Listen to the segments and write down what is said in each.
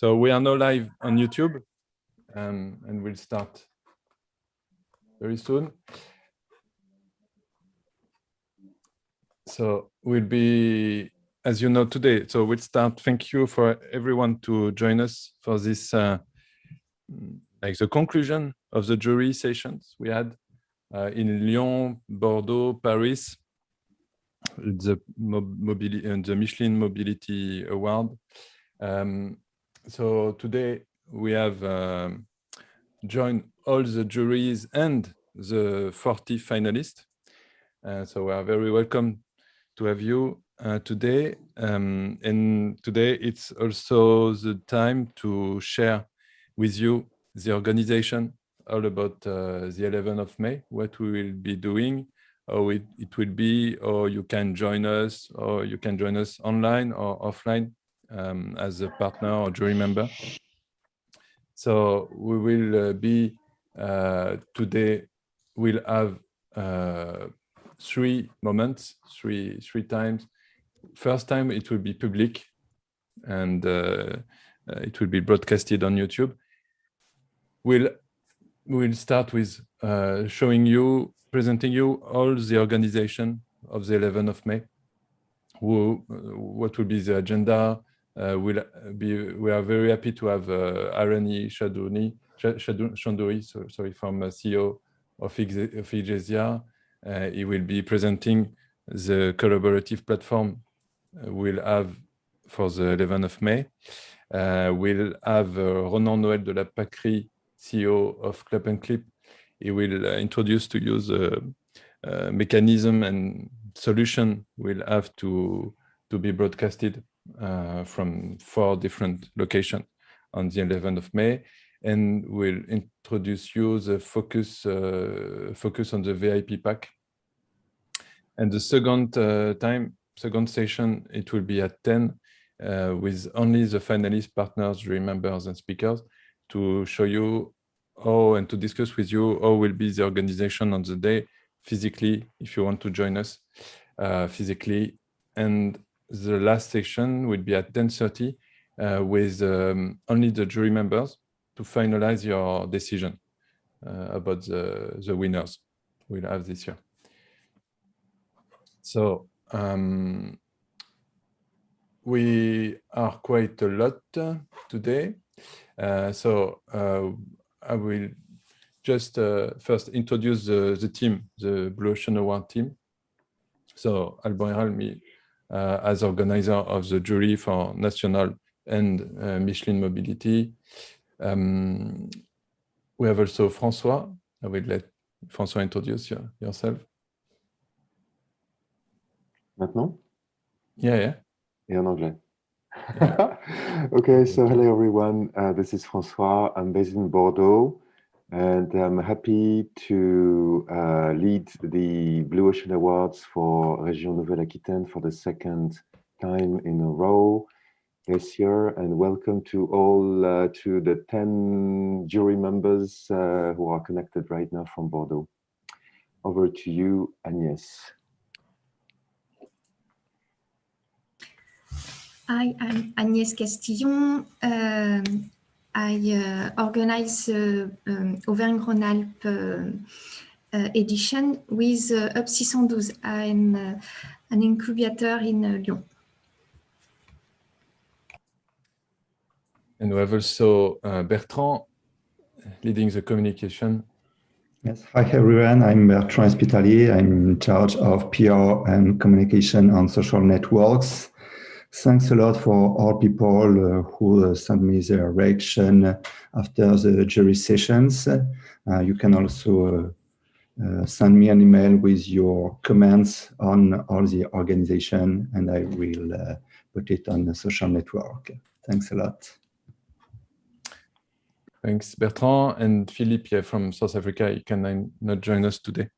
So we are now live on YouTube, and we'll start very soon. So we'll be, as you know, today. So we'll start. Thank you for everyone to join us for this, like the conclusion of the jury sessions we had in Lyon, Bordeaux, Paris, the Michelin Mobility Award. So today we have joined all the juries and the 40 finalists. So we are very welcome to have you today. And today it's also the time to share with you the organization all about the 11th of May, what we will be doing, how it will be, or you can join us, or you can join us online or offline as a partner or jury member. So we will be today. We'll have three moments, three times. First time it will be public, and it will be broadcasted on YouTube. We'll start with presenting you all the organization of the 11th of May. What will be the agenda? We are very happy to have Arani Chandouri, from CEO of IGESIA. He will be presenting the collaborative platform we'll have for the 11th of May. We'll have Ronan Noël de la Pâquerie, CEO of Clap and Clip. He will introduce to you the mechanism and solution we'll have to be broadcasted from 4 different locations on the 11th of May. And we'll introduce you the focus on the VIP pack. And the second session, it will be at 10 with only the finalist partners, jury members and speakers to show you how and to discuss with you how will be the organization on the day physically, if you want to join us physically. And the last session will be at 10:30 with only the jury members to finalize your decision about the winners we'll have this year. So we are quite a lot today. So I will just first introduce the team, the Blue Ocean Award team. So Alban Héral, me, as organizer of the jury for National and Michelin Mobility. We have also François. I will let François introduce yourself. Maintenant? Yeah. Et en anglais. Yeah. Okay, so hello everyone. This is François. I'm based in Bordeaux, and I'm happy to lead the Blue Ocean Awards for Région Nouvelle-Aquitaine for the second time in a row this year. And welcome to all to the 10 jury members who are connected right now from Bordeaux. Over to you, Agnès. Hi, I'm Agnès Castillon. I organize Auvergne-Rhône-Alpes edition with Up 612. I'm an incubator in Lyon. And we have also Bertrand leading the communication. Yes, hi everyone, I'm Bertrand Espitalier. I'm in charge of PR and communication on social networks. Thanks a lot for all people who sent me their reaction after the jury sessions. You can also send me an email with your comments on all the organization, and I will put it on the social network. Thanks a lot. Thanks, Bertrand. And Philippe from South Africa. He can not join us today,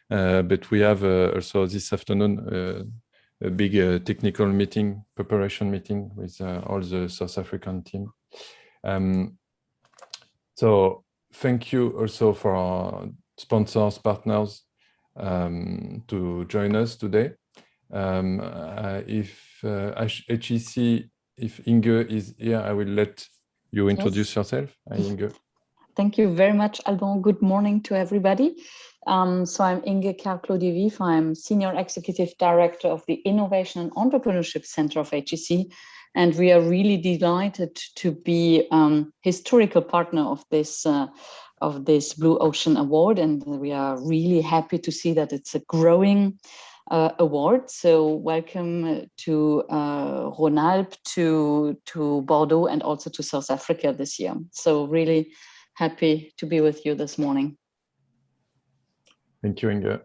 but we have also this afternoon a big technical meeting, preparation meeting with all the South African team. So thank you also for our sponsors, partners to join us today. If HEC, if Inge is here, I will let you introduce yourself, Inge? Thank you very much, Alban. Good morning to everybody. So I'm Inge Kerr-Clodivief. I'm Senior Executive Director of the Innovation and Entrepreneurship Center of HEC. And we are really delighted to be historical partner of this Blue Ocean Award. And we are really happy to see that it's a growing award. So welcome to Rhône-Alpes, to Bordeaux, and also to South Africa this year. So really happy to be with you this morning. Thank you, Inge.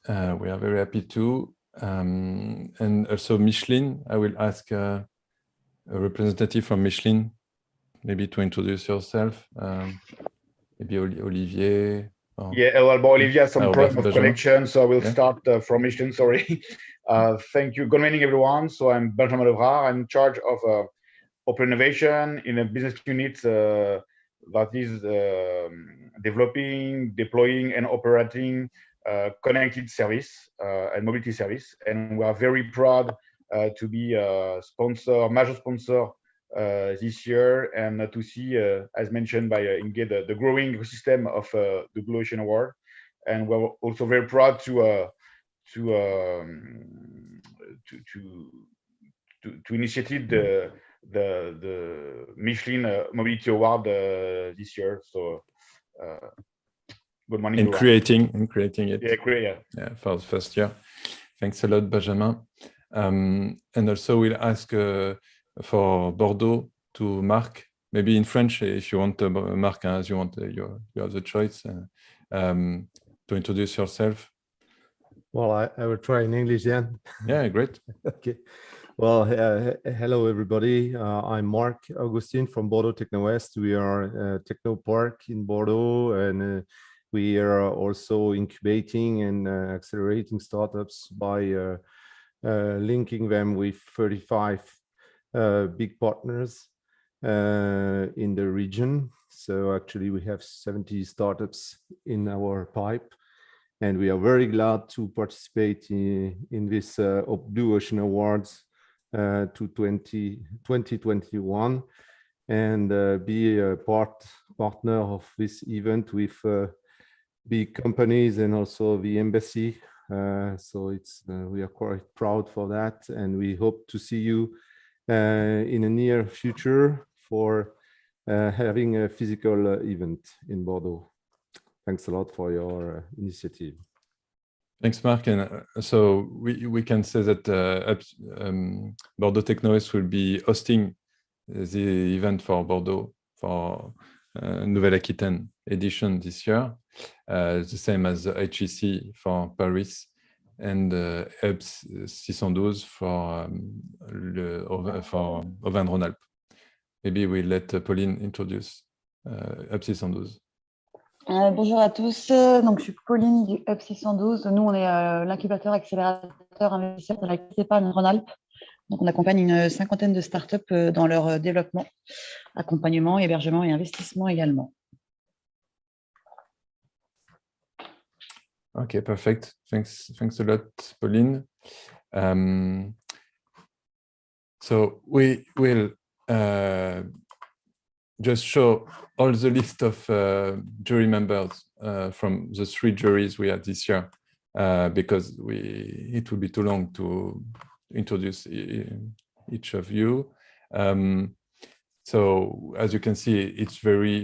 We are very happy too. And also Micheline, I will ask a representative from Micheline, maybe to introduce yourself. Maybe Olivier. Yeah, well, Olivier has some problem of Benjamin. connection, so I will start from Micheline, sorry. Thank you. Good morning, everyone. So I'm Benjamin Lebrard. I'm in charge of open innovation in a business unit that is developing, deploying, and operating connected service and mobility service. And we are very proud to be a major sponsor this year, and to see, as mentioned by Inge, the growing ecosystem of the Blue Ocean Award. And we're also very proud to initiate the Michelin Mobility Award this year. So good morning. And creating it. Yeah, for the first year. Thanks a lot, Benjamin. And also we'll ask for Bordeaux to Marc, maybe in French if you want, Marc, as you want, you have the choice to introduce yourself. Well, I will try in English then. Yeah, great. Okay. Well, hello everybody. I'm Marc Augustin from Bordeaux Techno West. We are a techno park in Bordeaux, and we are also incubating and accelerating startups by linking them with 35 big partners in the region. So actually we have 70 startups in our pipe, and we are very glad to participate in this Blue Ocean Awards to 2021 and be a partner of this event with big companies and also the embassy. So we are quite proud for that, and we hope to see you in the near future for having a physical event in Bordeaux. Thanks a lot for your initiative. Thanks, Marc. And so we can say that Bordeaux Techno West will be hosting the event for Bordeaux for Nouvelle-Aquitaine edition this year, the same as HEC for Paris and EBS 612 for Auvergne-Rhône-Alpes. Maybe we'll let Pauline introduce EBS 612. Bonjour à tous, donc je suis Pauline du Hub 612. Nous, on est l'incubateur accélérateur investisseur de la épargne Rhône-Alpes. Donc, on accompagne une cinquantaine de startups dans leur développement, accompagnement, hébergement et investissement également. Okay, perfect. Thanks a lot, Pauline. So we will just show all the list of jury members from the 3 juries we had this year, because it will be too long to introduce each of you. So as you can see,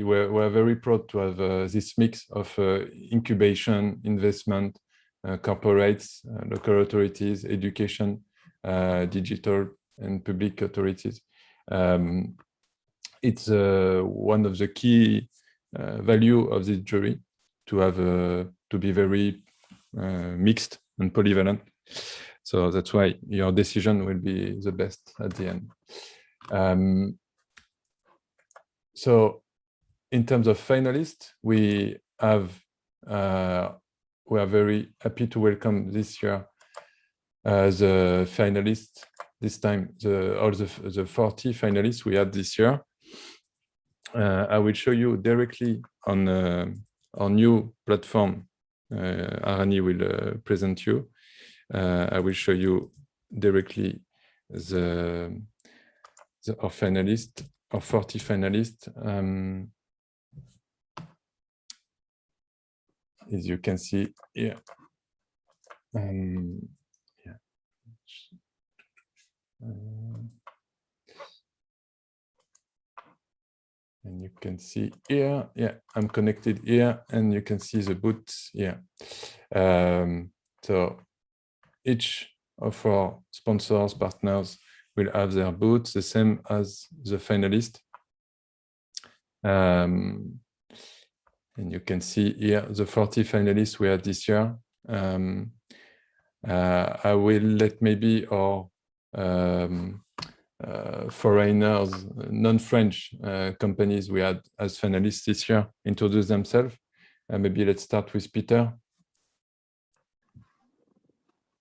we're very proud to have this mix of incubation, investment, corporates, local authorities, education, digital and public authorities. It's one of the key value of this jury to have to be very mixed and polyvalent. So that's why your decision will be the best at the end. So in terms of finalists, we are very happy to welcome this year the finalists. This time, all the 40 finalists we had this year. I will show you directly on our new platform. Arani will present you. I will show you directly our finalists. or 40 finalists. As you can see here. Yeah. And you can see here, yeah, I'm connected here, and you can see the booth here. So each of our sponsors, partners will have their booths, the same as the finalist. And you can see here the 40 finalists we had this year. I will let maybe our foreigners, non-French companies we had as finalists this year introduce themselves. Maybe let's start with Peter.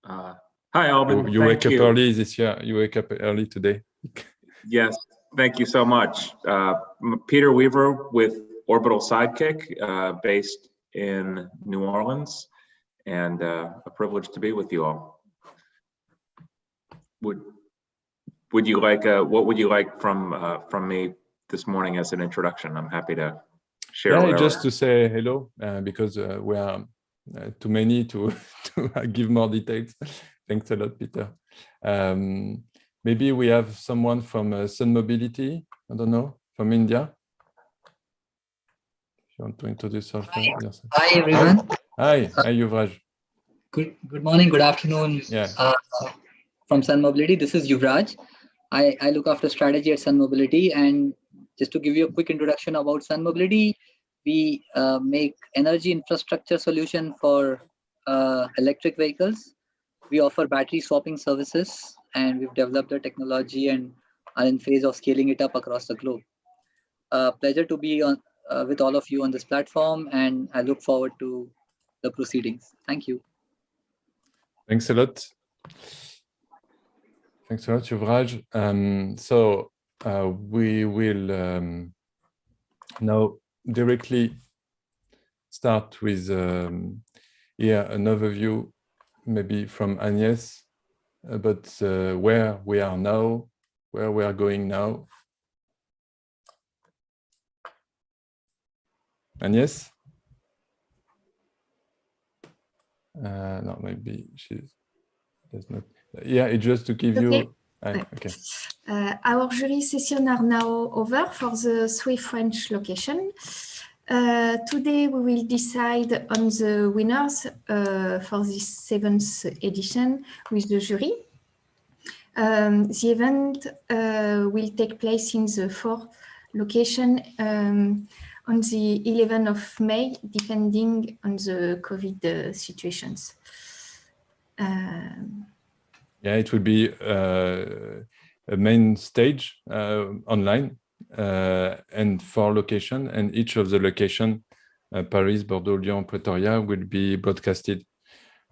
Hi, Alban. You wake up early this year. You wake up early today. Yes, thank you so much. Peter Weaver with Orbital Sidekick, based in New Orleans, and a privilege to be with you all. Would you like? What would you like from me this morning as an introduction? I'm happy to share. Yeah, just to say hello, because we are too many to give more details. Thanks a lot, Peter. Maybe we have someone from Sun Mobility. I don't know, from India. If you want to introduce yourself. Hi everyone. Hi, Yuvraj. Good morning, good afternoon. Yeah. From Sun Mobility, this is Yuvraj. I look after strategy at Sun Mobility, and just to give you a quick introduction about Sun Mobility, we make energy infrastructure solution for electric vehicles. We offer battery swapping services, and we've developed the technology and are in phase of scaling it up across the globe. Pleasure to be on with all of you on this platform, and I look forward to the proceedings. Thank you. Thanks a lot. Thanks a lot, Yuvraj. So we will now directly start with here an overview, maybe from Agnès, about where we are now, where we are going now. Agnès? No, maybe she does not. Yeah, it's just to give you. Okay. Our jury sessions are now over for the 3 French locations. Today we will decide on the winners for this 7th edition with the jury. The event will take place in the 4 locations on the 11th of May, depending on the COVID situations. Yeah, it will be a main stage online and 4 locations, and each of the locations, Paris, Bordeaux, Lyon, Pretoria, will be broadcasted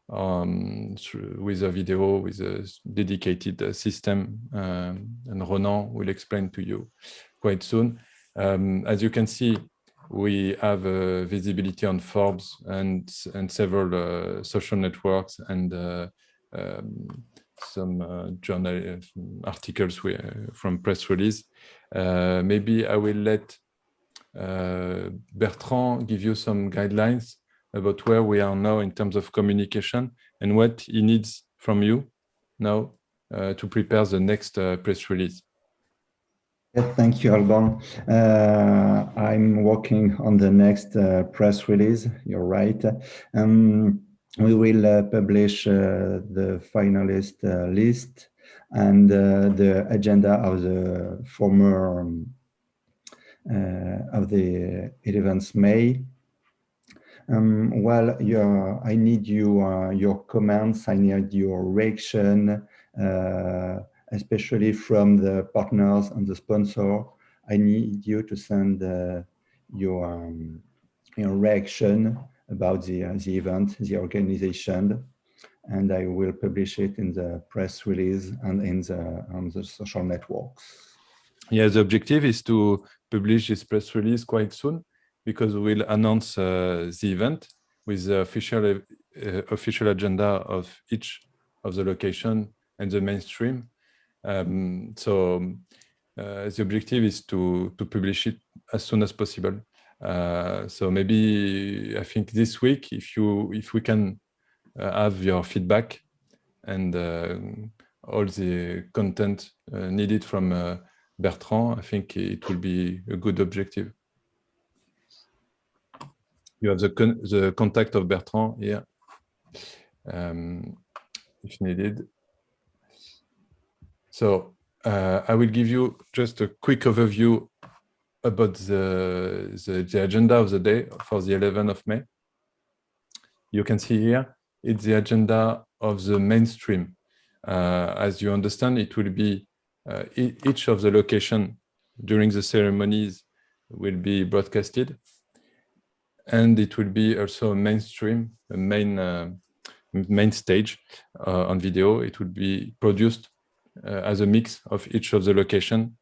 with a video, with a dedicated system, and Ronan will explain to you quite soon. As you can see, we have visibility on Forbes and several social networks and some journal articles from press release. Maybe I will let Bertrand give you some guidelines about where we are now in terms of communication and what he needs from you now to prepare the next press release. Yeah, thank you, Alban. I'm working on the next press release. You're right. We will publish the finalist list and the agenda of the former of the 11th May. Well, I need your comments. I need your reaction, especially from the partners and the sponsor. I need you to send your reaction about the event, the organization, and I will publish it in the press release and on the social networks. Yeah, the objective is to publish this press release quite soon, because we'll announce the event with the official agenda of each of the location and the mainstream. So the objective is to publish it as soon as possible. So maybe I think this week, if we can have your feedback and all the content needed from Bertrand, I think it will be a good objective. You have the contact of Bertrand here, if needed. So I will give you just a quick overview about the agenda of the day for the 11th of May. You can see here, it's the agenda of the mainstream. As you understand, it will be each of the location during the ceremonies will be broadcasted, and it will be also a mainstream, a main stage on video. It will be produced as a mix of each of the location.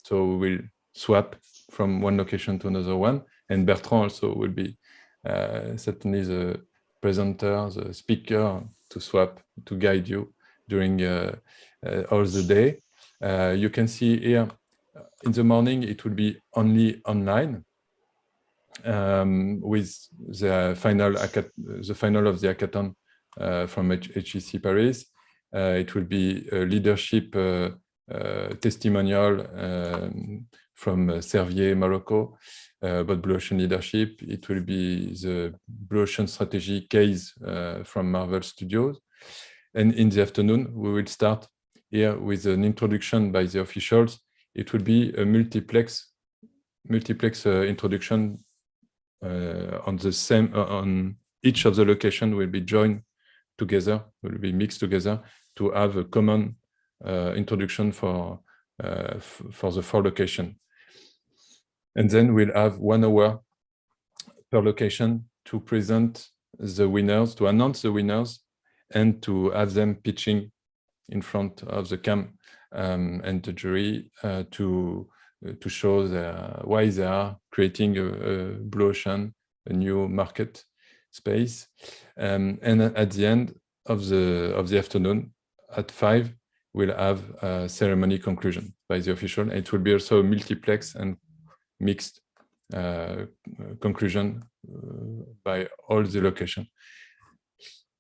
So we'll swap from one location to another one, and Bertrand also will be certainly the presenter, the speaker to swap, to guide you during all the day. You can see here in the morning, it will be only online with the final of the hackathon from HEC Paris. It will be a leadership testimonial from Servier, Morocco, about Blue Ocean leadership. It will be the Blue Ocean strategy case from Marvel Studios. And in the afternoon, we will start here with an introduction by the officials. It will be a multiplex introduction on each of the location will be joined together, will be mixed together to have a common introduction for the 4 location. And then we'll have 1 hour per location to present the winners, to announce the winners, and to have them pitching in front of the cam and the jury to show why they are creating a Blue Ocean, a new market space. And at the end of the afternoon, at 5, we'll have a ceremony conclusion by the official. And it will be also a multiplex and mixed conclusion by all the location.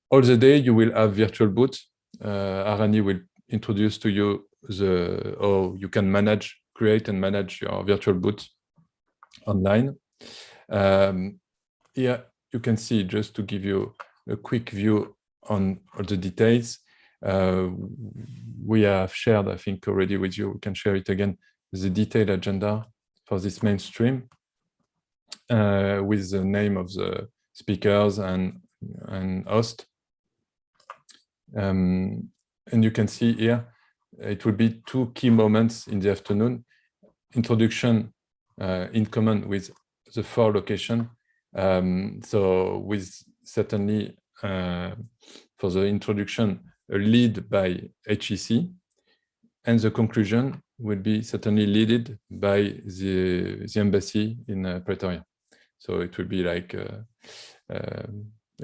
All the day, you will have virtual booths. Arani will introduce to you how you can create and manage your virtual booth online. Here you can see, just to give you a quick view on all the details, we have shared, I think, already with you. We can share it again, the detailed agenda for this mainstream with the name of the speakers and host. And you can see here, it will be 2 key moments in the afternoon. Introduction in common with the 4 location. So with certainly for the introduction, a lead by HEC, and the conclusion will be certainly led by the embassy in Pretoria. So it will be like a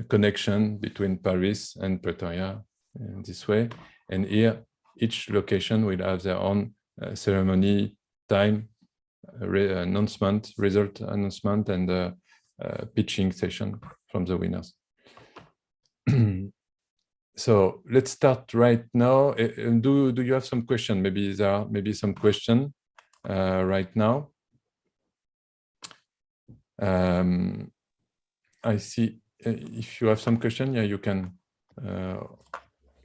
connection between Paris and Pretoria in this way. And here, each location will have their own ceremony, time, announcement, result announcement, and pitching session from the winners. So let's start right now. Do you have some question? Maybe there are some question right now. I see. If you have some question, yeah, you can.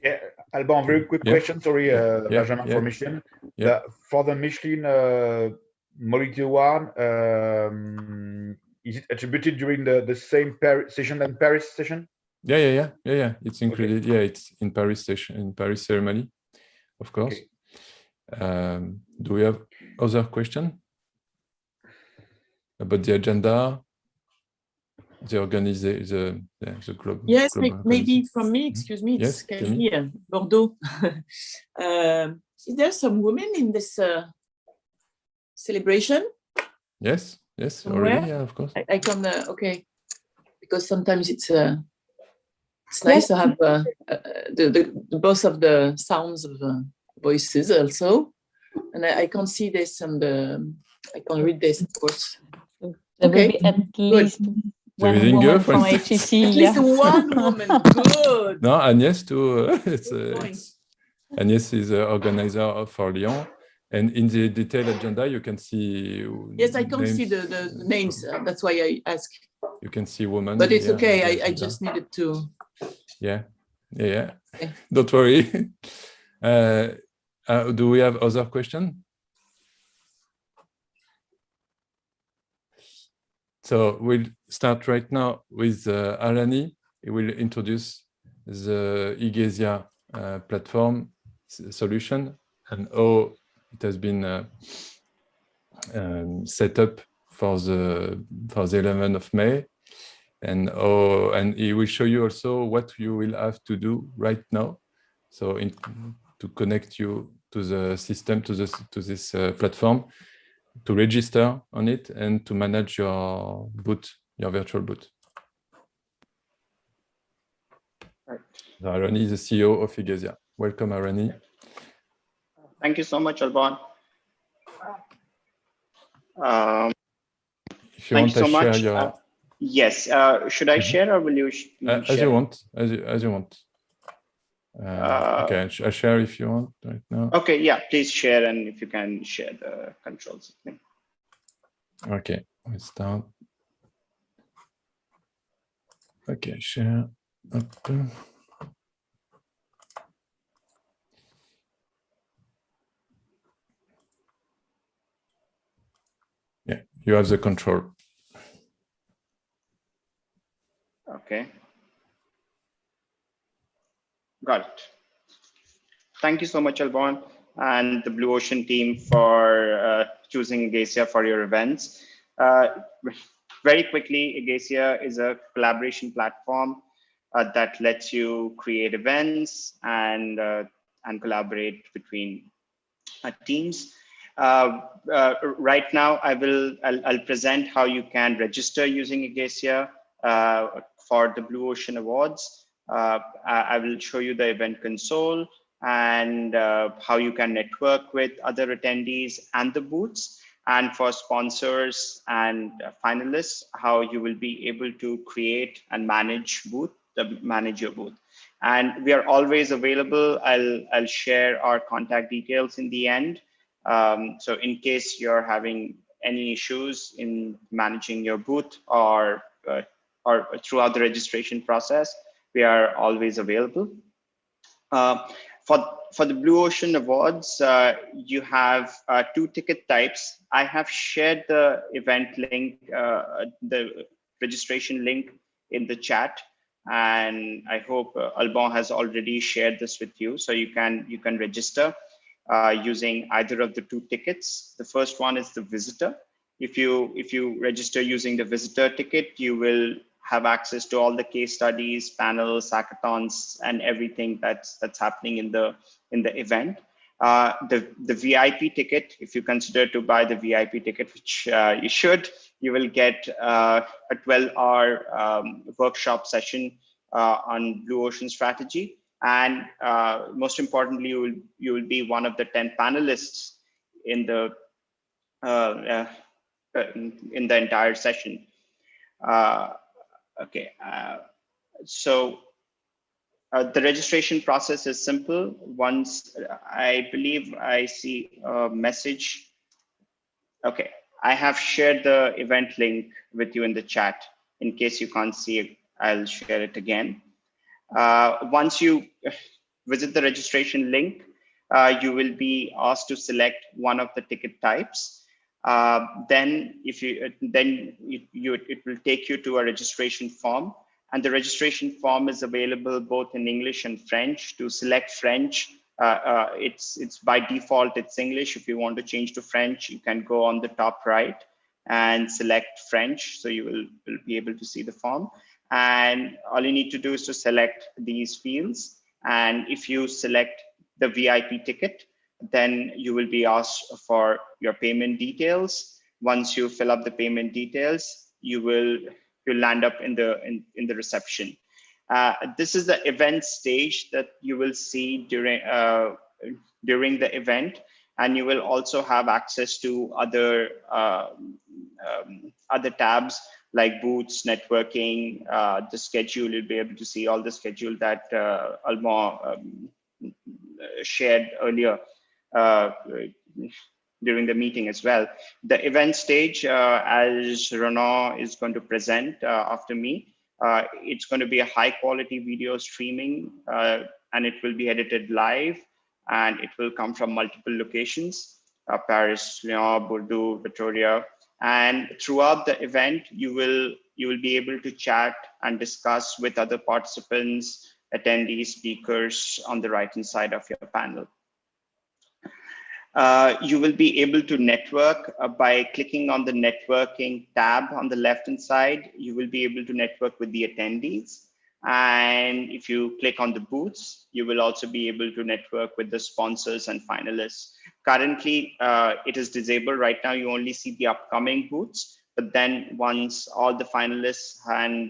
Yeah, Alban, very quick question. Sorry, Benjamin from Michelin. For the Michelin Mobility Award, is it attributed during the same session and Paris session? Yeah. It's included. Okay. Yeah, it's in Paris session, in Paris ceremony, of course. Okay. Do we have other question about the agenda, the organization, the club? Yes, maybe from me. Excuse me. It's Camille here, Bordeaux. Is there some women in this celebration? Yes, already. Yeah, of course. I can. Okay, because sometimes it's nice to have the both of the sounds of voices also. And I can't see this on the, I can't read this, of course. There will Okay, be at least There is one Inge, woman for from instance. HEC. At least one woman. Good. No, Agnès too. Good point. Agnès is the organizer for Lyon. And in the detailed agenda, you can see Yes, I can't see the names. That's why I ask. You can see women. But it's here okay. in the I agenda. just needed to. Yeah. Okay. Don't worry. Do we have other questions? So we'll start right now with Alani. He will introduce the Igesia platform solution and how it has been set up for the 11th of May, and he will show you also what you will have to do right now, so to connect you to the system, to this platform, to register on it and to manage your boot, your virtual boot. Right. Arani is the CEO of Igesia. Welcome, Arani. Thank you so much, Alban. If you want to share your... yes. Should I share or will you as share? you want, as you want. Okay, I'll share if you want right now. Okay, yeah, please share, and if you can share the controls with me. Okay, let's start. Okay, share. Up. Yeah, you have the control. Okay. Got it. Thank you so much, Alban, and the Blue Ocean team for choosing Igesia for your events. Very quickly, Igesia is a collaboration platform that lets you create events and collaborate between teams. Right now, I'll present how you can register using Igesia for the Blue Ocean Awards. I will show you the event console and how you can network with other attendees and the booths, and for sponsors and finalists, how you will be able to create and manage your booth. And we are always available. I'll share our contact details in the end. So in case you're having any issues in managing your booth or throughout the registration process, we are always available. For the Blue Ocean Awards, you have 2 ticket types. I have shared the event link, the registration link in the chat, and I hope Alban has already shared this with you. So you can register using either of the 2 tickets. The first one is the visitor. If you register using the visitor ticket, you will have access to all the case studies, panels, hackathons, and everything that's happening in the event. The VIP ticket, if you consider to buy the VIP ticket, which you should, you will get a 12-hour workshop session on Blue Ocean strategy. And most importantly, you will be one of the 10 panelists in the entire session. Okay, so the registration process is simple. Once I believe I see a message. Okay, I have shared the event link with you in the chat. In case you can't see it, I'll share it again. Once you visit the registration link, you will be asked to select one of the ticket types. Then it will take you to a registration form, and the registration form is available both in English and French. To select French, it's by default it's English. If you want to change to French, you can go on the top right and select French, so you will be able to see the form. And all you need to do is to select these fields, and if you select the VIP ticket, then you will be asked for your payment details. Once you fill up the payment details, you'll land up in the reception. This is the event stage that you will see during the event. And you will also have access to other tabs like booths, networking, the schedule. You'll be able to see all the schedule that Alban shared earlier during the meeting as well. The event stage, as Renaud is going to present after me, it's going to be a high quality video streaming, and it will be edited live, and it will come from multiple locations, Paris, Lyon, Bordeaux, Victoria. And throughout the event, you will be able to chat and discuss with other participants, attendees, speakers on the right-hand side of your panel. You will be able to network by clicking on the networking tab on the left-hand side. You will be able to network with the attendees. And if you click on the booths, you will also be able to network with the sponsors and finalists. Currently, it is disabled right now. You only see the upcoming booths, but then once all the finalists and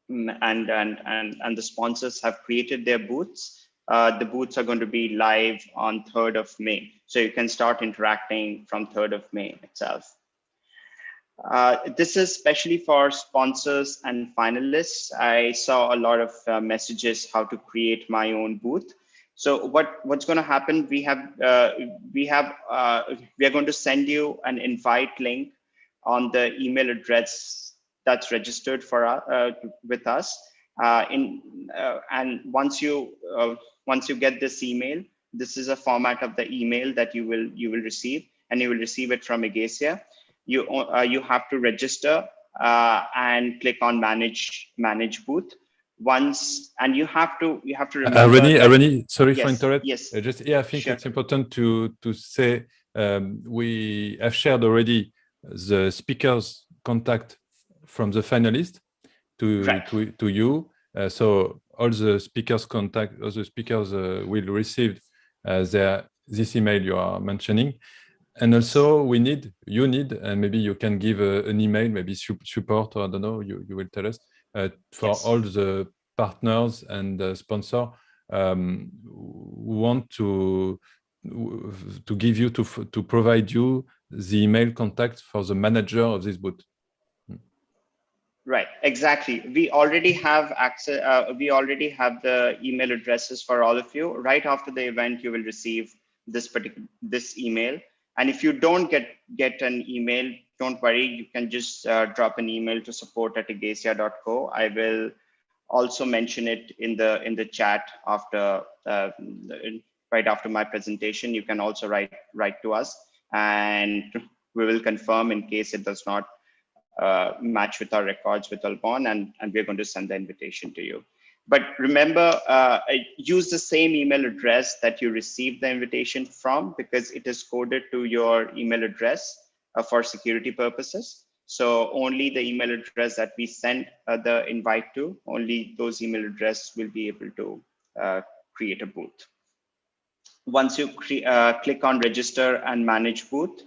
the sponsors have created their booths, the booths are going to be live on 3rd of May. So you can start interacting from 3rd of May itself. This is especially for sponsors and finalists. I saw a lot of messages how to create my own booth. So what's going to happen? We are going to send you an invite link on the email address that's registered for with us. And once you get this email, this is a format of the email that you will receive, and you will receive it from Agacia. You have to register and click on manage booth once, and you have to remember. Rennie, sorry yes, for interrupt. Yes. I think sure. It's important to say we have shared already the speaker's contact from the finalist to you. So all the speakers' contact, all the speakers will receive this email you are mentioning. And also you need, and maybe you can give an email, maybe support, or I don't know, you will tell us, for all the partners and sponsors who want to give you, to provide you the email contact for the manager of this booth. Right, exactly. We already have access. We already have the email addresses for all of you. Right after the event, you will receive this email. And if you don't get an email, don't worry. You can just drop an email to support@agacia.co. I will also mention it in the chat after right after my presentation. You can also write to us, and we will confirm in case it does not match with our records with Alban, and we're going to send the invitation to you. But remember, use the same email address that you received the invitation from, because it is coded to your email address for security purposes. So only the email address that we send the invite to, only those email addresses will be able to create a booth. Once you click on register and manage booth,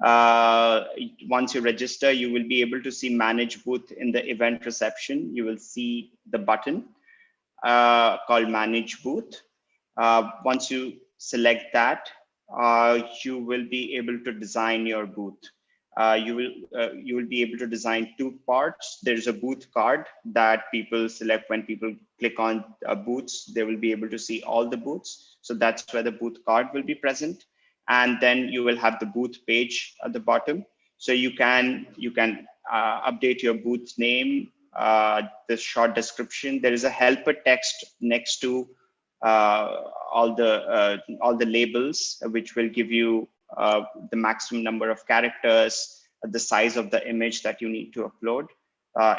once you register, you will be able to see manage booth in the event reception. You will see the button called manage booth. Once you select that, you will be able to design your booth. You will be able to design 2 parts. There's a booth card that people select. When people click on booths, they will be able to see all the booths. So that's where the booth card will be present. And then you will have the booth page at the bottom. So you can update your booth name, the short description. There is a helper text next to all the labels, which will give you the maximum number of characters, the size of the image that you need to upload.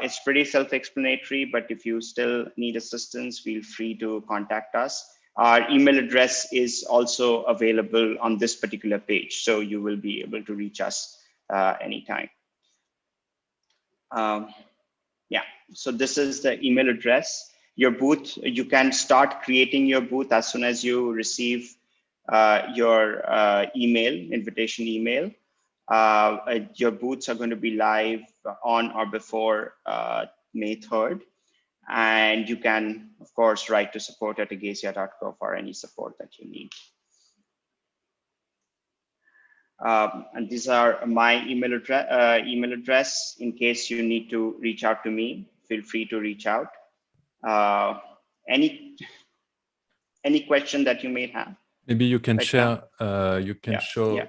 It's pretty self-explanatory, but if you still need assistance, feel free to contact us. Our email address is also available on this particular page, so you will be able to reach us anytime. Yeah, so this is the email address. Your booth, you can start creating your booth as soon as you receive your invitation email. Your booths are going to be live on or before May 3rd. And you can, of course, write to support@agacia.co for any support that you need. And these are my email address. In case you need to reach out to me, feel free to reach out. Any question that you may have? Maybe you can right share. You can Yeah, show yeah.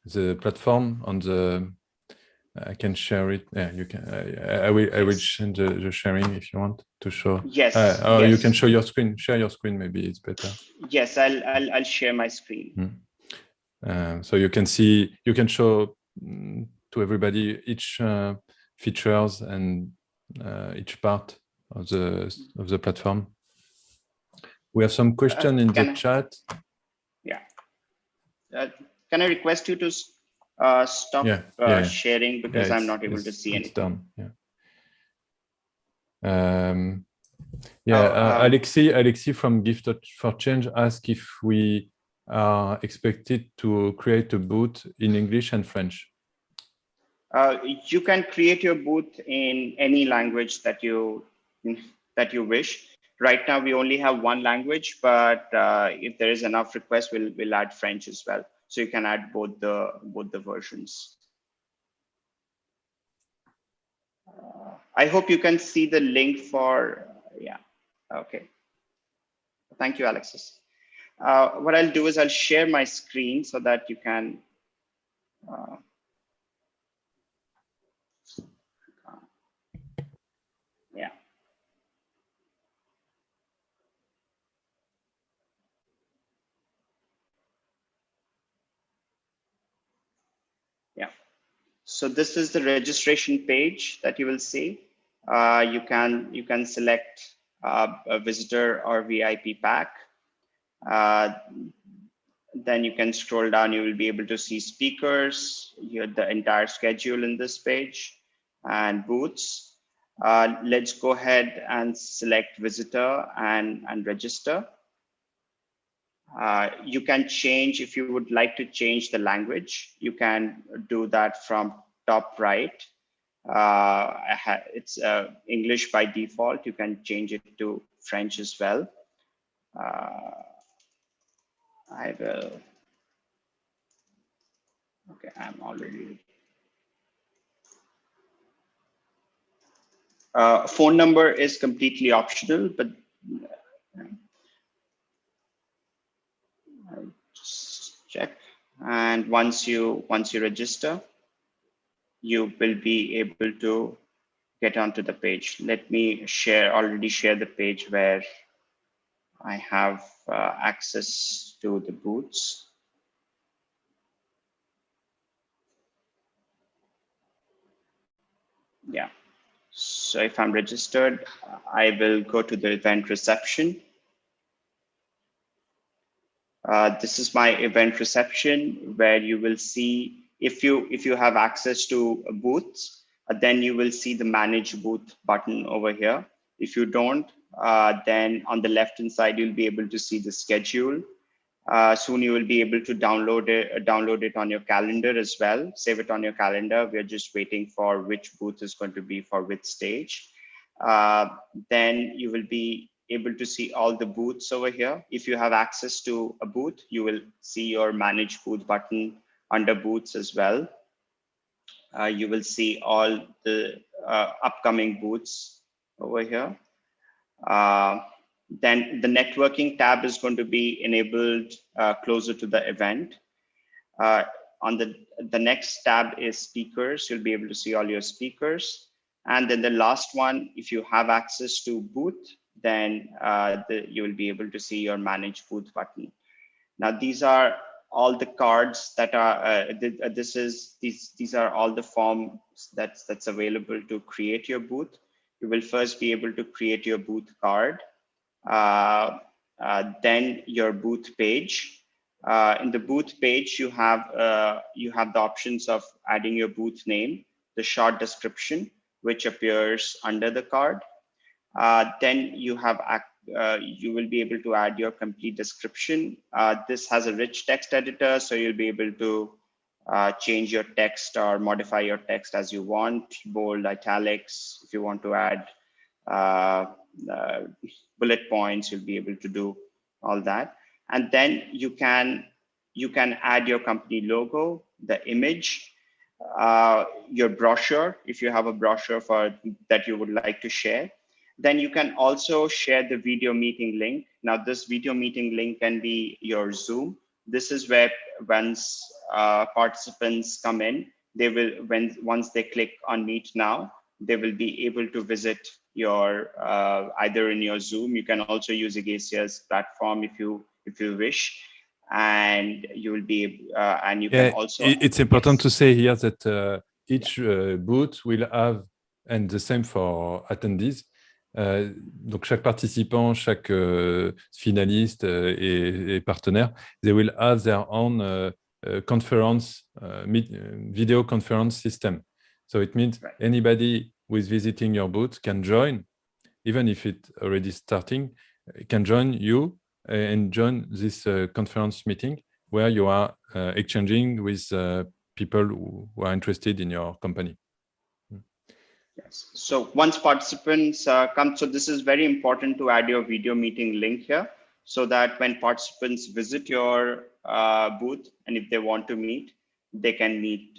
the platform on the. I can share it. Yeah, you can. I will change the sharing if you want to show. Yes. Or yes. you can show your screen. Share your screen. Maybe it's better. Yes, I'll share my screen. So you can see. You can show to everybody each features and each part of the platform. We have some question in the chat. Yeah. Can I request you to stop sharing because I'm not able to see anything? Done. Alexi from Gift for Change asked if we are expected to create a booth in English and French. You can create your booth in any language that you wish. Right now, we only have one language, but if there is enough request, we'll add French as well. So you can add both the versions. I hope you can see the link for, okay. Thank you, Alexis. What I'll do is I'll share my screen so that you can So this is the registration page that you will see. You can select a visitor or VIP pack. Then you can scroll down. You will be able to see speakers, the entire schedule in this page, and booths. Let's go ahead and select visitor and register. You can change, if you would like to change the language, you can do that from top right. It's English by default. You can change it to French as well. I will. Okay, I'm already. Phone number is completely optional, but I'll just check. And once you register, you will be able to get onto the page. Let me already share the page where I have access to the booths. Yeah. So if I'm registered, I will go to the event reception. This is my event reception where you will see if you have access to booths, then you will see the manage booth button over here. If you don't, then on the left hand side you'll be able to see the schedule. Soon you will be able to download it on your calendar as well. Save it on your calendar. We're just waiting for which booth is going to be for which stage. Then you will be able to see all the booths over here. If you have access to a booth, you will see your manage booth button under booths as well. You will see all the upcoming booths over here. Then the networking tab is going to be enabled closer to the event. On the next tab is speakers. You'll be able to see all your speakers. And then the last one, if you have access to booth, then you will be able to see your manage booth button. Now, these are all the cards that are, these are all the forms that's available to create your booth. You will first be able to create your booth card, then your booth page. In the booth page, you have the options of adding your booth name, the short description, which appears under the card. Then you will be able to add your complete description. This has a rich text editor, so you'll be able to change your text or modify your text as you want, bold, italics. If you want to add bullet points, you'll be able to do all that. And then you can you can add your company logo, the image, your brochure, if you have a brochure that you would like to share. Then you can also share the video meeting link. Now, this video meeting link can be your Zoom. This is where once participants come in, they will, once they click on Meet Now, they will be able to visit your either in your Zoom. You can also use Igasia's platform if you wish, and you will be and you can also. It's important to say here that each booth will have, and the same for attendees. Donc chaque participant, chaque finaliste et partenaire, they will have their own conference, video conference system. So it means anybody who is visiting your booth can join, even if it's already starting, can join you and join this conference meeting where you are exchanging with people who are interested in your company. Yes. So once participants come, so this is very important to add your video meeting link here, so that when participants visit your booth and if they want to meet, they can meet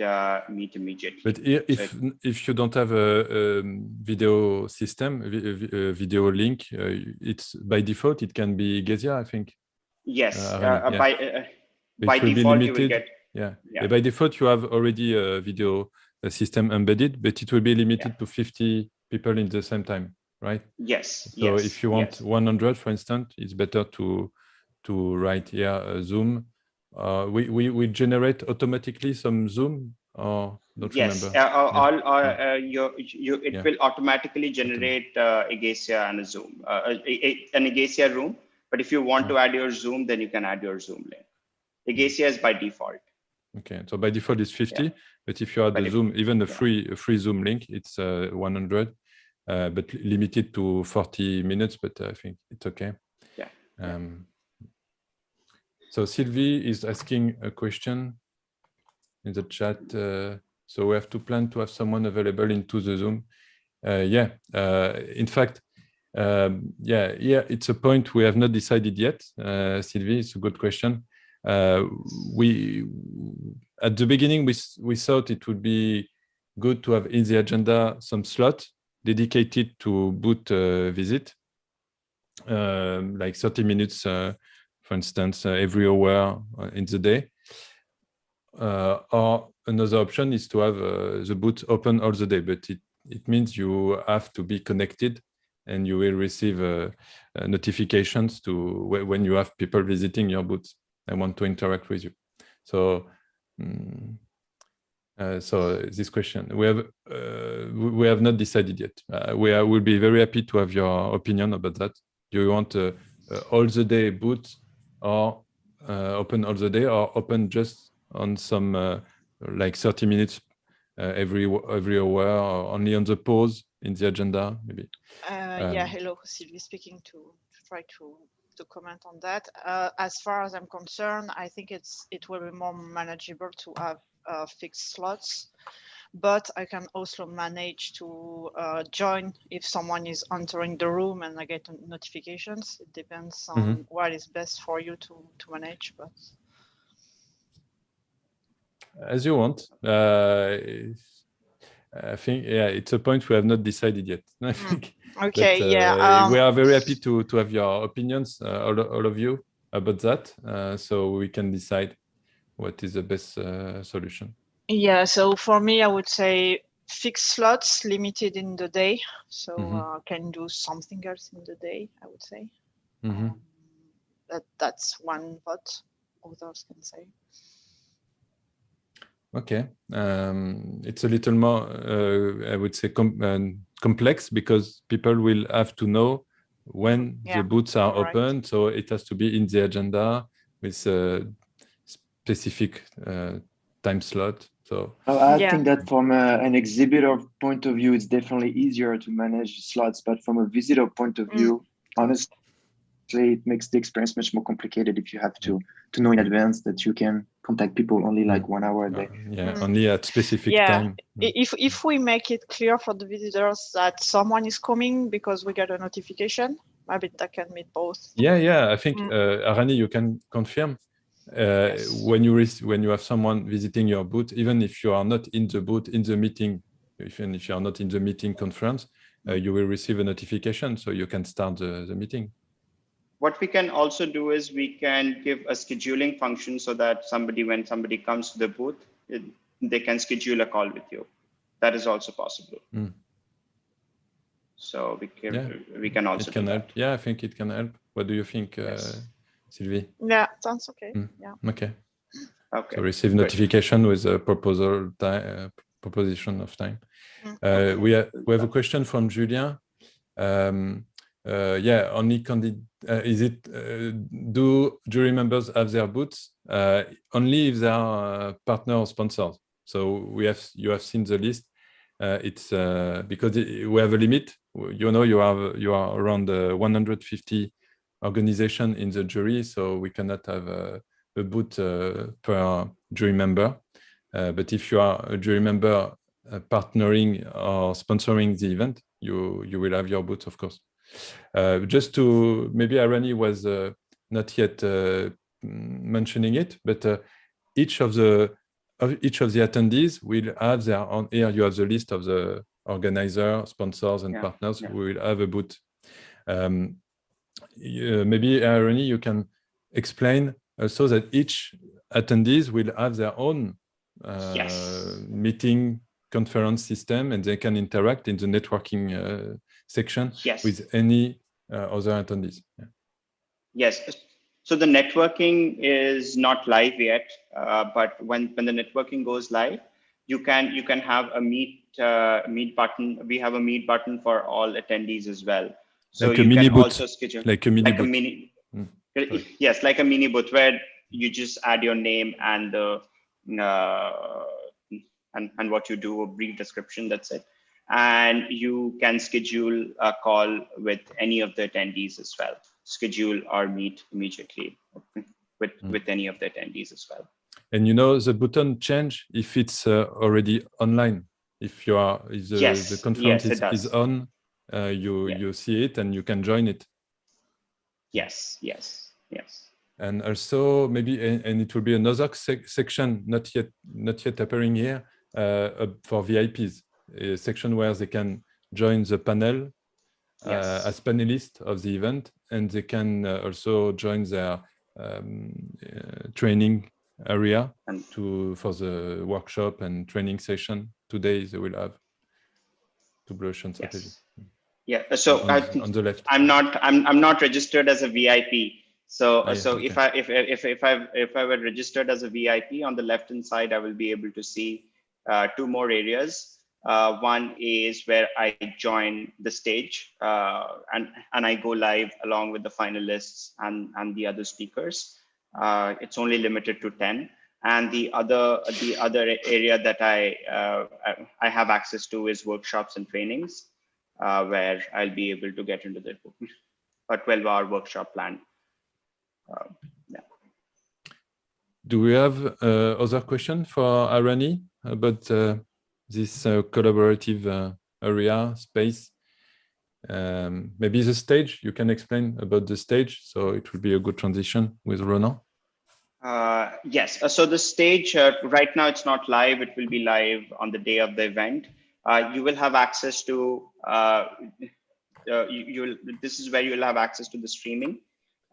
immediately. But if you don't have a video system, a video link, it's by default it can be Igasia, I think. Yes, by default you will get. Yeah. By default you have already a video system embedded, but it will be limited to 50 people in the same time, right? Yes. So if you want 100, for instance, it's better to write here Zoom. We generate automatically some Zoom, or don't remember? It will automatically generate Igasia and a Zoom, an Igasia room. But if you want to add your Zoom, then you can add your Zoom link. Igasia is by default. Okay, so by default it's 50, but if you add the Zoom, even a free Zoom link, it's 100, but limited to 40 minutes. But I think it's okay. Yeah. So Sylvie is asking a question in the chat. So we have to plan to have someone available into the Zoom. In fact, it's a point we have not decided yet. Sylvie, it's a good question. At the beginning, we thought it would be good to have in the agenda some slot dedicated to booth visit, like 30 minutes, for instance, every hour in the day. Or another option is to have the booth open all the day, but it means you have to be connected and you will receive notifications when you have people visiting your booth. I want to interact with you. So, this question we have not decided yet. We'll be very happy to have your opinion about that. Do you want all the day booth, or open all the day, or open just on some like 30 minutes every hour, or only on the pause in the agenda, maybe? Hello, Sylvie speaking, to try to comment on that. As far as I'm concerned, I think it will be more manageable to have fixed slots, but I can also manage to join if someone is entering the room and I get notifications. It depends on what is best for you to manage, but as you want. I think it's a point we have not decided yet. I think. Okay, but, we are very happy to have your opinions, all of you, about that, so we can decide what is the best solution. Yeah, so for me, I would say fixed slots, limited in the day, so can do something else in the day, I would say. That's one, but others can say. Okay, it's a little more, I would say, complex, because people will have to know when the booths are open, so it has to be in the agenda with a specific time slot. So I think that from an exhibitor point of view, it's definitely easier to manage slots, but from a visitor point of view, honestly, it makes the experience much more complicated if you have to know in advance that you can contact people only like 1 hour a day. Only at specific time. If we make it clear for the visitors that someone is coming because we get a notification, maybe that can meet both. I think Arani, you can confirm when you have someone visiting your booth, even if you are not in the booth, in the meeting, even if you are not in the meeting conference, you will receive a notification, so you can start the meeting. What we can also do is we can give a scheduling function so that when somebody comes to the booth, they can schedule a call with you. That is also possible. So we can also do help. Yeah, I think it can help. What do you think, Sylvie? Yeah, sounds okay. Yeah. Okay. Okay. So receive notification with a proposition of time. We have a question from Julien. Only candidate. Is it do jury members have their booths only if they are partner or sponsors? So you have seen the list. It's because we have a limit. You know, you are around 150 organizations in the jury, so we cannot have a booth per jury member. But if you are a jury member partnering or sponsoring the event, you will have your booth, of course. Just to maybe Arani was not yet mentioning it, but each of the attendees will have their own. Here you have the list of the organizer, sponsors, and partners who will have a booth. Maybe Arani, you can explain also that each attendees will have their own meeting conference system, and they can interact in the networking section with any other attendees. Yes. So the networking is not live yet, but when the networking goes live, you can have a meet button. We have a meet button for all attendees as well. So like a mini booth, like a mini booth. Yes, like a mini booth where you just add your name and the and what you do, a brief description. That's it. And you can schedule a call with any of the attendees as well. Schedule or meet immediately with any of the attendees as well. And you know, the button change if it's already online. If the conference is on, you see it and you can join it. Yes. And also maybe, and it will be another section not yet appearing here for VIPs, a section where they can join the panel as panelists of the event, and they can also join their training area for the workshop and training session. Today they will have to Blue Ocean strategy. Yeah. So on the left, I'm not registered as a VIP. So if I were registered as a VIP, on the left hand side, I will be able to see two more areas. One is where I join the stage and I go live along with the finalists and the other speakers. It's only limited to 10. And the other area that I have access to is workshops and trainings, where I'll be able to get into a 12-hour workshop plan. Do we have other question for Arani about this collaborative area space? Maybe the stage, you can explain about the stage, so it will be a good transition with Ronan. Yes, so the stage right now it's not live. It will be live on the day of the event. You will have access to this is where you will have access to the streaming,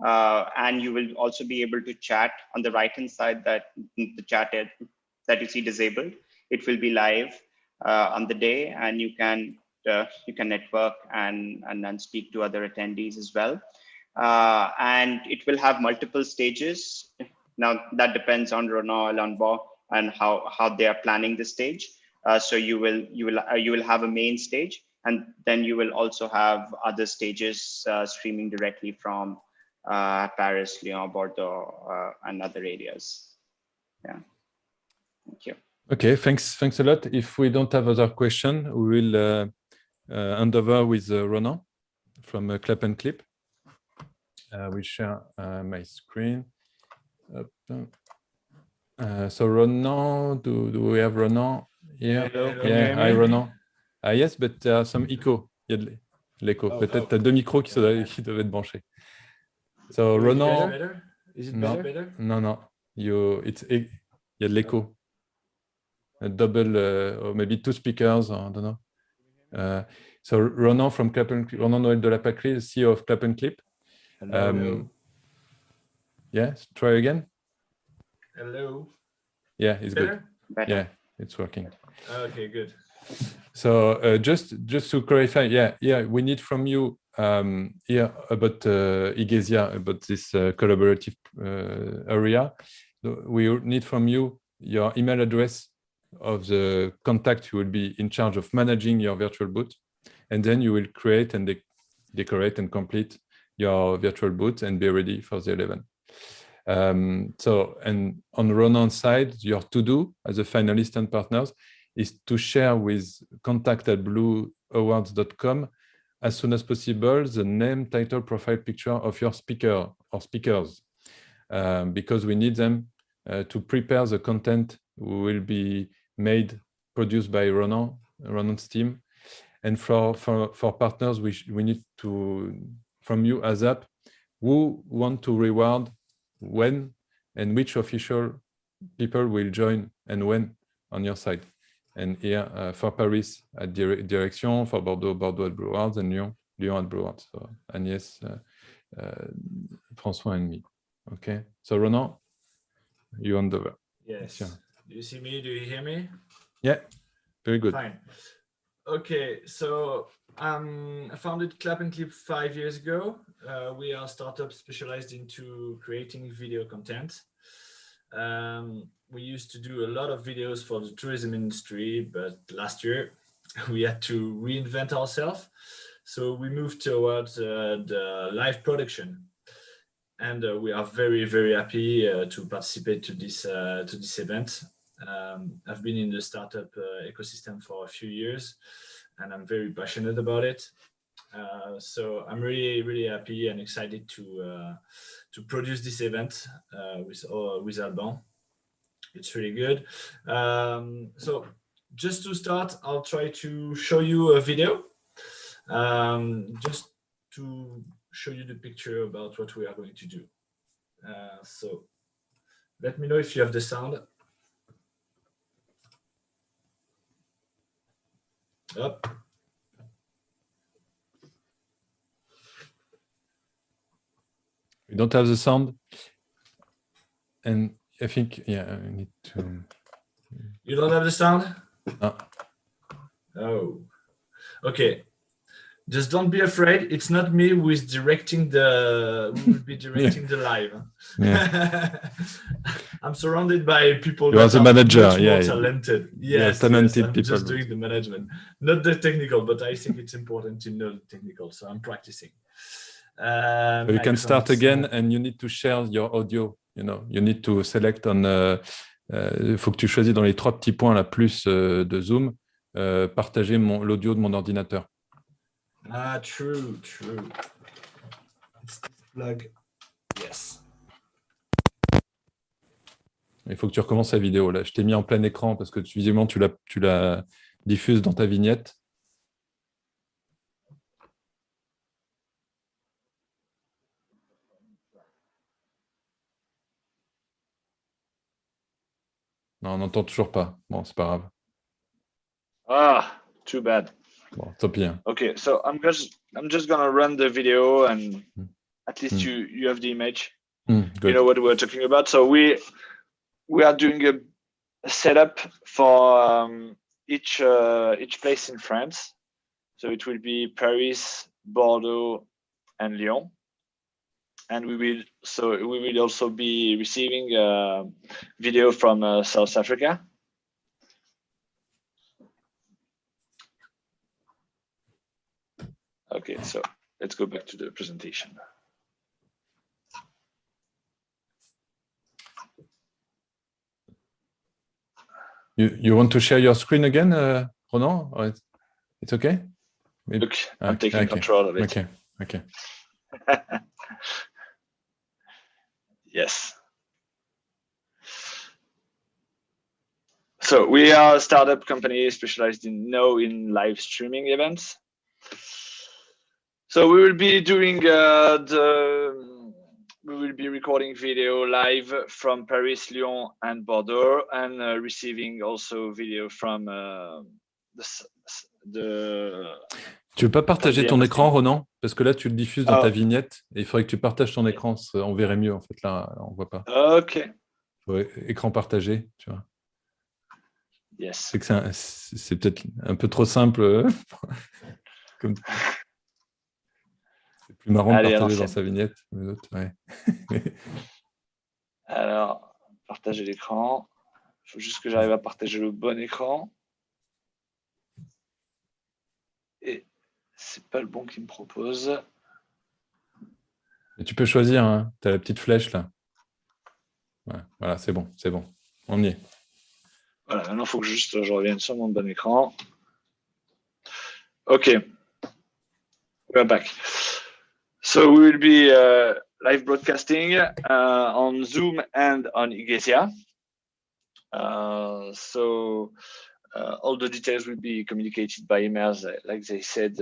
and you will also be able to chat on the right hand side. That the chat that you see disabled, it will be live on the day, and you can network and speak to other attendees as well. And it will have multiple stages. Now that depends on Ronan and how they are planning the stage. So you will have a main stage, and then you will also have other stages streaming directly from Paris, Lyon, Bordeaux, and other areas. Yeah. Thank you. Okay, thanks a lot. If we don't have other question, we will hand over with Ronan from Clap and Clip. We share my screen. So Ronan, do we have Ronan here? Yeah, hi Ronan. Yes, but there are some echo. Il y a de l'écho. Peut-être tu as deux micros qui doivent être branchés. So Ronan. Is it better? No. il y a de l'écho. A double, or maybe two speakers, I don't know. So Ronan from Clap and Clip, Ronan Noël de la Pâquerie, CEO of Clap and Clip. Hello. Yes, try again. Hello. Yeah, it's Better? good. Yeah, it's working. Okay, good. So just to clarify, yeah, we need from you here about Igezia, about this collaborative area. We need from you your email address of the contact who will be in charge of managing your virtual booth, and then you will create and decorate and complete your virtual booth and be ready for the 11. So, and on Ronan's side, your to-do as a finalist and partners is to share with contact@blueawards.com as soon as possible the name, title, profile picture of your speaker or speakers, because we need them to prepare the content will be produced by Ronan's team. And for partners, we need to, from you as app, who want to reward when and which official people will join and when on your site. And here for Paris at Direction, for Bordeaux at Blue Awards, and Lyon at Blue Awards. So Agnès, François and me. Okay, so Ronan, you on the. Yes. Do you see me? Do you hear me? Yeah, very good. Fine. Okay, so I founded Clap and Clip 5 years ago. We are a startup specialized into creating video content. We used to do a lot of videos for the tourism industry, but last year we had to reinvent ourselves. So we moved towards the live production. And we are very, very happy to participate to this event. I've been in the startup ecosystem for a few years, and I'm very passionate about it. So I'm really, really happy and excited to produce this event with Alban. It's really good. So just to start, I'll try to show you a video, just to show you the picture about what we are going to do. So let me know if you have the sound. Up. We don't have the sound, and I think I need to. You don't have the sound? No. Oh, okay. Just don't be afraid. It's not me who is directing who will be directing the live. Yeah. I'm surrounded by people You are the manager, much more talented. Yes, talented I'm people. just doing the management, not the technical, but I think it's important to know the technical, so I'm practicing. So you can start again, and you need to share your audio. You need to select on. Il faut que tu choisisses dans les 3 petits points là, plus de Zoom, partager l'audio de mon ordinateur. Ah, true. It's this plug. Yes. Il faut que tu recommences la vidéo là. Je t'ai mis en plein écran parce que visiblement tu la diffuses dans ta vignette. Non, on n'entend toujours pas. Bon, c'est pas grave. Ah, too bad. Bon, tant pis. Hein. Okay, so I'm just gonna run the video, and at least you have the image. You know what we're talking about. So we are doing a setup for each place in France. So it will be Paris, Bordeaux, and Lyon. And we will also be receiving video from South Africa. Okay, so let's go back to the presentation. You want to share your screen again, Ronan? Or it's okay? Maybe. Look, I'm taking control of it. Okay. Yes. So we are a startup company specialized in live streaming events. So we will be doing the we will be recording video live from Paris, Lyon, and Bordeaux, and receiving also video from Tu veux pas partager ton écran, Ronan? Parce que là, tu le diffuses dans ta vignette et il faudrait que tu partages ton écran. On verrait mieux, en fait. Là, on voit pas. Ok. Écran partagé, tu vois. Yes. C'est peut-être un peu trop simple. C'est plus marrant de partager dans sa vignette. Ouais. Alors, partager l'écran. Il faut juste que j'arrive à partager le bon écran. Et c'est pas le bon qui me propose. Et tu peux choisir, hein. Tu as la petite flèche là. Ouais, voilà, c'est bon, c'est bon. On y est. Voilà, maintenant il faut que je revienne sur mon bon écran. OK. We're back. So we will be live broadcasting on Zoom and on Iglesia. So all the details will be communicated by emails, like they said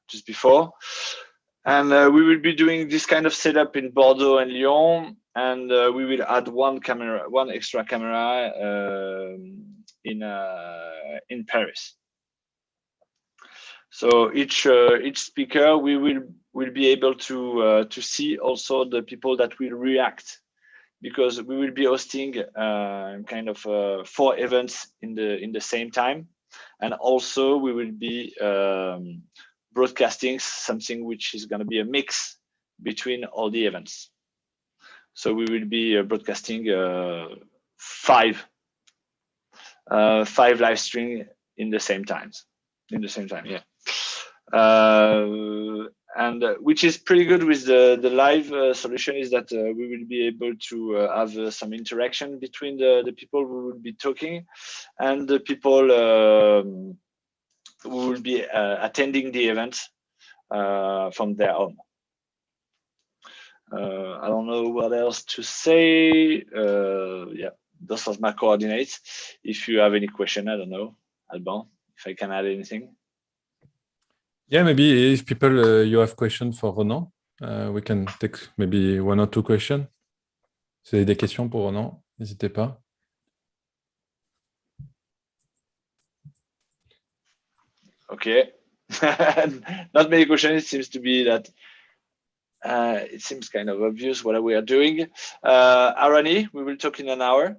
just before. And we will be doing this kind of setup in Bordeaux and Lyon, and we will add one extra camera in Paris. So each speaker will be able to see also the people that will react, because we will be hosting kind of 4 events in the same time, and also we will be broadcasting something which is going to be a mix between all the events. So we will be broadcasting 5 live stream in the same time, yeah. And which is pretty good with the live solution is that we will be able to have some interaction between the people who will be talking and the people who will be attending the event from their home. I don't know what else to say. Yeah, those are my coordinates. If you have any question, I don't know, Alban, if I can add anything. Yeah, maybe if people you have questions for Ronan, we can take maybe 1 or 2 questions. Si vous avez des questions pour Ronan, n'hésitez pas. Okay. Not many questions. It seems to be that it seems kind of obvious what we are doing. Arani, we will talk in an hour.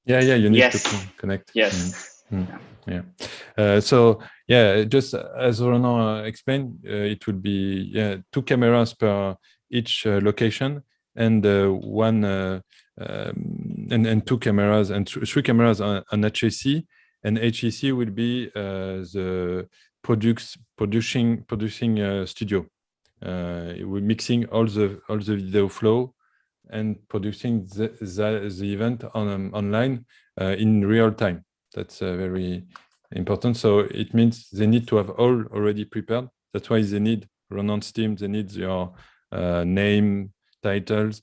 Yeah, you need to connect. Yes. Yeah. So yeah, just as Ronan explained, it will be 2 cameras per each location, and 2 cameras and 3 cameras on HEC, and HEC will be the producing studio. We're mixing all the video flow and producing the event online in real time. That's very important. So it means they need to have all already prepared. That's why they need Ronan's team. They need your name, titles,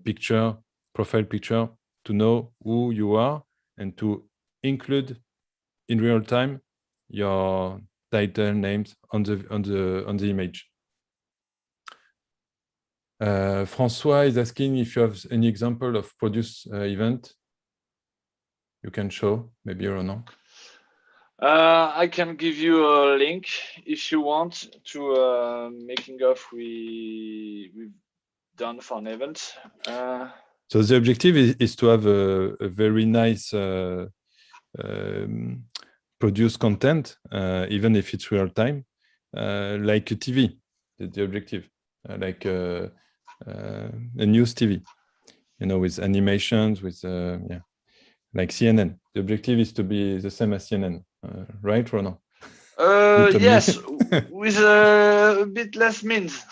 picture, profile picture to know who you are and to include in real time your title names on the image. François is asking if you have any example of produce event you can show, maybe Ronan. I can give you a link if you want to making of we've done for an event. So the objective is to have a very nice produce content, even if it's real time, like a TV. That's the objective, like a news TV, with animations, with like CNN. The objective is to be the same as CNN, right, Ronan? Yes, with a bit less means.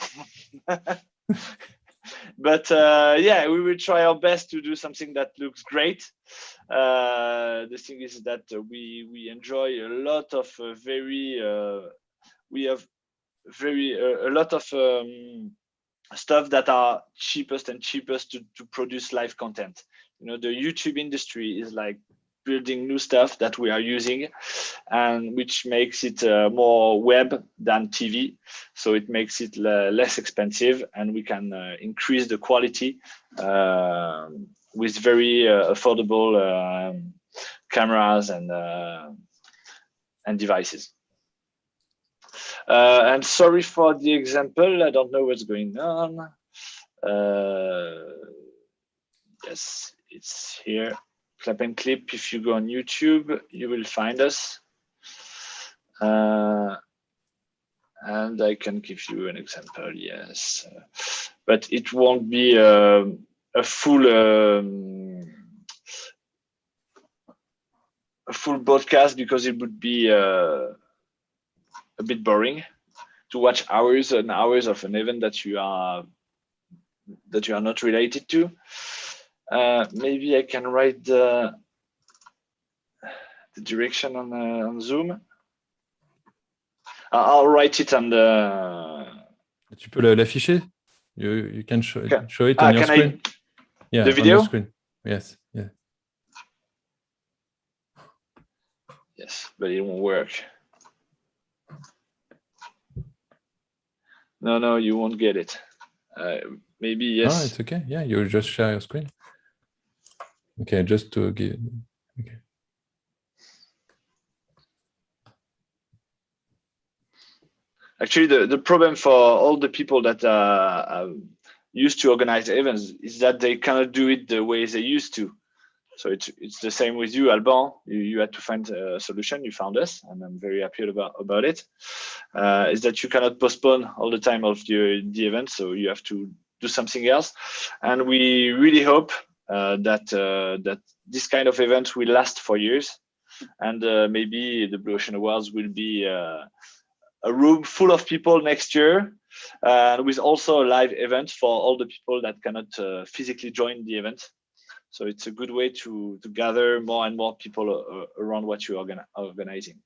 But yeah, we will try our best to do something that looks great. The thing is that we enjoy a lot of we have a lot of stuff that are cheapest to produce live content. The YouTube industry is like building new stuff that we are using, and which makes it more web than TV. So it makes it less expensive, and we can increase the quality with very affordable cameras and devices. And sorry for the example, I don't know what's going on. Yes, it's here. Clap and Clip. If you go on YouTube, you will find us. And I can give you an example, yes. But it won't be a full broadcast, because it would be a bit boring to watch hours and hours of an event that you are not related to. Maybe I can write the direction on Zoom. I'll write it on the. Tu peux l'afficher? You can show it on your screen. Yeah, the video? On your screen. Yes. Yeah. Yes, but it won't work. No, you won't get it. Maybe yes. No, it's okay. Yeah, you just share your screen. Okay, just to give. Okay. Actually, the problem for all the people that are used to organize events is that they cannot do it the way they used to. So it's the same with you, Alban. You had to find a solution. You found us, and I'm very happy about it. Is that you cannot postpone all the time of the event, so you have to do something else. And we really hope that this kind of event will last for years, and maybe the Blue Ocean Awards will be a room full of people next year, with also a live event for all the people that cannot physically join the event. So it's a good way to gather more and more people around what you are organizing.